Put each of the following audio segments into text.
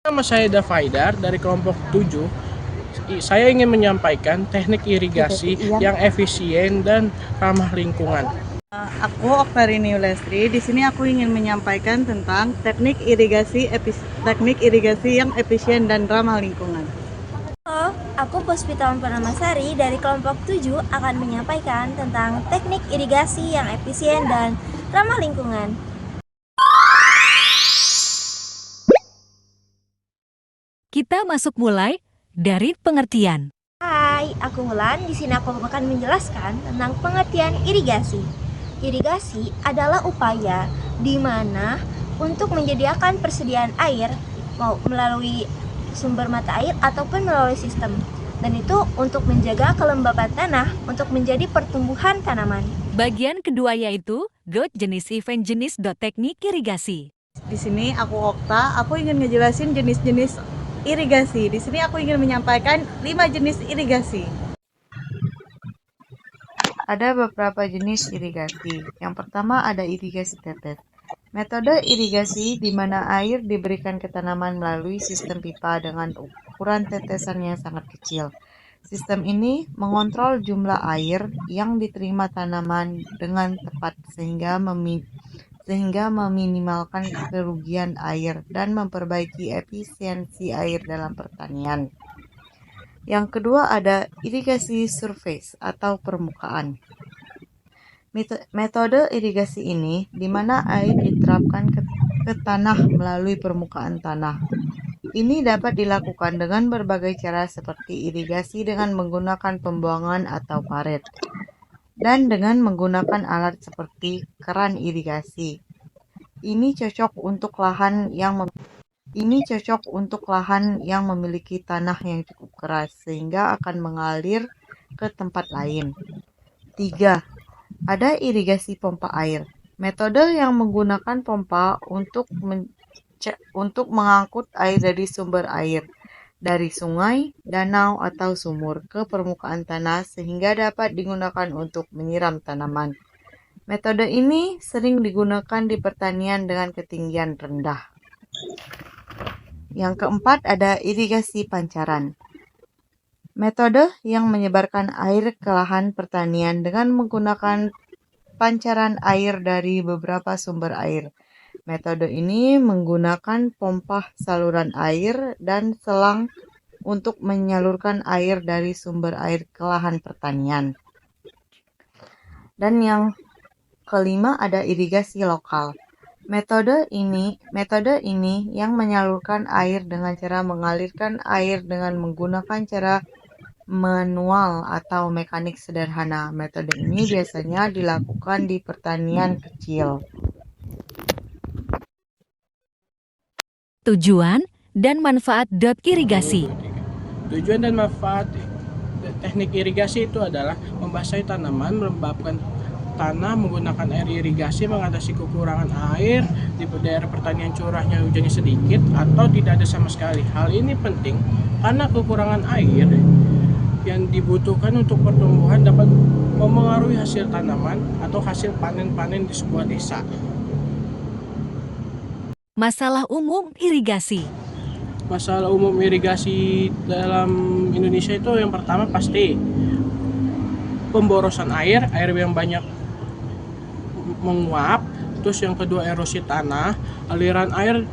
Nama saya Dafaidar dari kelompok 7. Saya ingin menyampaikan teknik irigasi yang efisien dan ramah lingkungan. Aku Oktarini Lestri. Di sini aku ingin menyampaikan tentang teknik irigasi yang efisien dan ramah lingkungan. Halo, aku Puspita Pernamasari dari kelompok 7 akan menyampaikan tentang teknik irigasi yang efisien dan ramah lingkungan. Kita masuk mulai dari pengertian. Hai, aku Wulan. Di sini aku akan menjelaskan tentang pengertian irigasi. Irigasi adalah upaya di mana untuk menyediakan persediaan air mau melalui sumber mata air ataupun melalui sistem. Dan itu untuk menjaga kelembapan tanah untuk menjadi pertumbuhan tanaman. Bagian kedua yaitu jenis event jenis teknik irigasi. Di sini aku Okta, aku ingin ngejelasin jenis-jenis irigasi. Di sini aku ingin menyampaikan 5 jenis irigasi. Ada beberapa jenis irigasi. Yang pertama ada irigasi tetes. Metode irigasi di mana air diberikan ke tanaman melalui sistem pipa dengan ukuran tetesan yang sangat kecil. Sistem ini mengontrol jumlah air yang diterima tanaman dengan tepat sehingga meminimalkan kerugian air dan memperbaiki efisiensi air dalam pertanian. Yang kedua ada irigasi surface atau permukaan. Metode irigasi ini di mana air diterapkan ke tanah melalui permukaan tanah. Ini dapat dilakukan dengan berbagai cara seperti irigasi dengan menggunakan pembuangan atau paret dan dengan menggunakan alat seperti keran irigasi. Ini cocok untuk lahan yang memiliki tanah yang cukup keras sehingga akan mengalir ke tempat lain. 3. Ada irigasi pompa air. Metode yang menggunakan pompa untuk mengangkut air dari sumber air dari sungai, danau, atau sumur ke permukaan tanah sehingga dapat digunakan untuk menyiram tanaman. Metode ini sering digunakan di pertanian dengan ketinggian rendah. Yang keempat ada irigasi pancaran. Metode yang menyebarkan air ke lahan pertanian dengan menggunakan pancaran air dari beberapa sumber air. Metode ini menggunakan pompa saluran air dan selang untuk menyalurkan air dari sumber air ke lahan pertanian. Dan yang kelima ada irigasi lokal. Metode ini yang menyalurkan air dengan cara mengalirkan air dengan menggunakan cara manual atau mekanik sederhana. Metode ini biasanya dilakukan di pertanian kecil. Tujuan dan manfaat irigasi. Tujuan dan manfaat teknik irigasi itu adalah membasahi tanaman, melembabkan tanah menggunakan air irigasi, mengatasi kekurangan air di daerah pertanian curahnya hujannya sedikit atau tidak ada sama sekali. Hal ini penting karena kekurangan air yang dibutuhkan untuk pertumbuhan dapat memengaruhi hasil tanaman atau hasil panen-panen di sebuah desa. Masalah umum irigasi. Masalah umum irigasi dalam Indonesia itu yang pertama pasti pemborosan air yang banyak menguap. Terus yang kedua erosi tanah, aliran air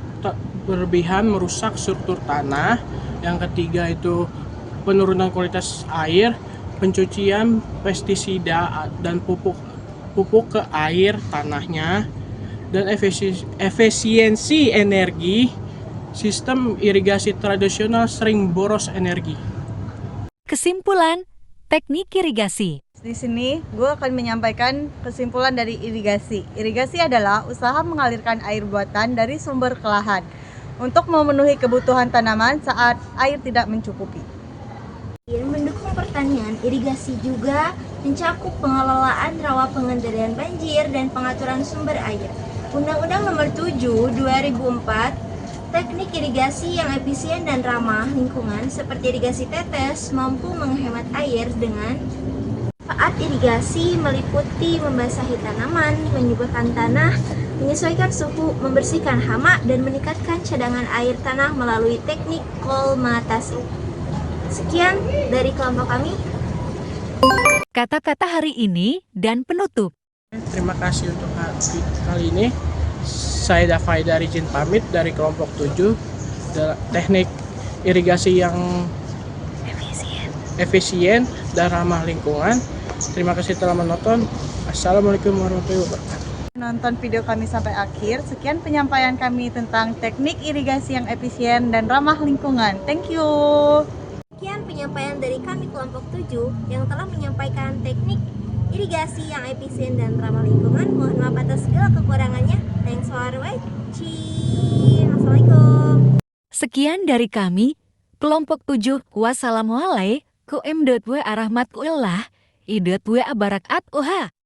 berlebihan merusak struktur tanah. Yang ketiga itu penurunan kualitas air, pencucian pestisida dan pupuk ke air tanahnya, dan efisiensi energi. Sistem irigasi tradisional sering boros energi. Kesimpulan teknik irigasi. Di sini gue akan menyampaikan kesimpulan dari irigasi. Irigasi adalah usaha mengalirkan air buatan dari sumber ke lahan untuk memenuhi kebutuhan tanaman saat air tidak mencukupi. Mendukung pertanian, irigasi juga mencakup pengelolaan rawa pengendalian banjir dan pengaturan sumber air. Undang-Undang Nomor 7 2004, teknik irigasi yang efisien dan ramah lingkungan seperti irigasi tetes mampu menghemat air dengan manfaat irigasi meliputi membasahi tanaman, menyuburkan tanah, menyesuaikan suhu, membersihkan hama, dan meningkatkan cadangan air tanah melalui teknik kolmatasi. Sekian dari kelompok kami. Kata-kata hari ini dan penutup. Terima kasih untuk kali ini. Saya Dafai dari izin pamit dari kelompok 7. Teknik irigasi yang efisien dan ramah lingkungan. Terima kasih telah menonton. Assalamualaikum warahmatullahi wabarakatuh. Nonton video kami sampai akhir. Sekian penyampaian kami tentang teknik irigasi yang efisien dan ramah lingkungan. Thank you. Sekian penyampaian dari kami kelompok 7 yang telah menyampaikan teknik irigasi yang efisien dan ramah lingkungan. Mohon maaf atas segala kekurangannya. Thanks for watching. Assalamualaikum. Sekian dari kami, kelompok 7. Wassalamualaikum warahmatullahi wabarakatuh.